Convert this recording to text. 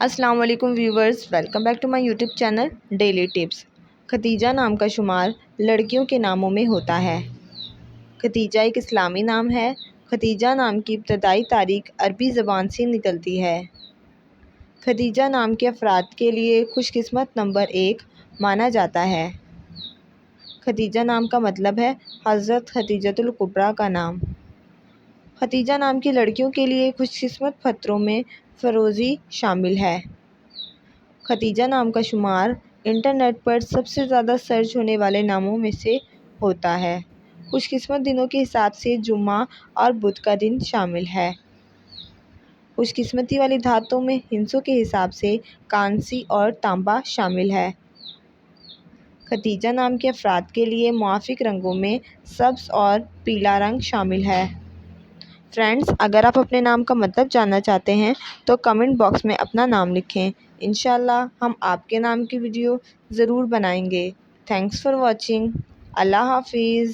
السلام علیکم viewers, welcome back to my YouTube channel daily tips. Khadija نام کا شمار لڑکیوں کے ناموں میں ہوتا ہے۔ ختیجہ ایک اسلامی نام ہے۔ ختیجہ نام کی ابتدائی تاریخ عربی زبان سے نکلتی ہے۔ ختیجہ نام کے افراد کے لیے خوش قسمت نمبر 1 مانا جاتا ہے۔ ختیجہ نام کا مطلب ہے حضرت ختیجۃ الکبریٰ کا نام۔ ختیجہ نام کی لڑکیوں کے لیے خوش قسمت پتروں میں فیروزی شامل ہے۔ ختیجہ نام کا شمار انٹرنیٹ پر سب سے زیادہ سرچ ہونے والے ناموں میں سے ہوتا ہے۔ خوش قسمت دنوں کے حساب سے جمعہ اور بدھ کا دن شامل ہے۔ خوش قسمتی والی دھاتوں میں ہندسوں کے حساب سے کانسی اور تانبا شامل ہے۔ ختیجہ نام کے افراد کے لیے موافق رنگوں میں سبز اور پیلا رنگ شامل ہے۔ فرینڈز، اگر آپ اپنے نام کا مطلب جاننا چاہتے ہیں تو کمنٹ باکس میں اپنا نام لکھیں۔ انشاءاللہ ہم آپ کے نام کی ویڈیو ضرور بنائیں گے۔ Thanks for watching. اللہ حافظ۔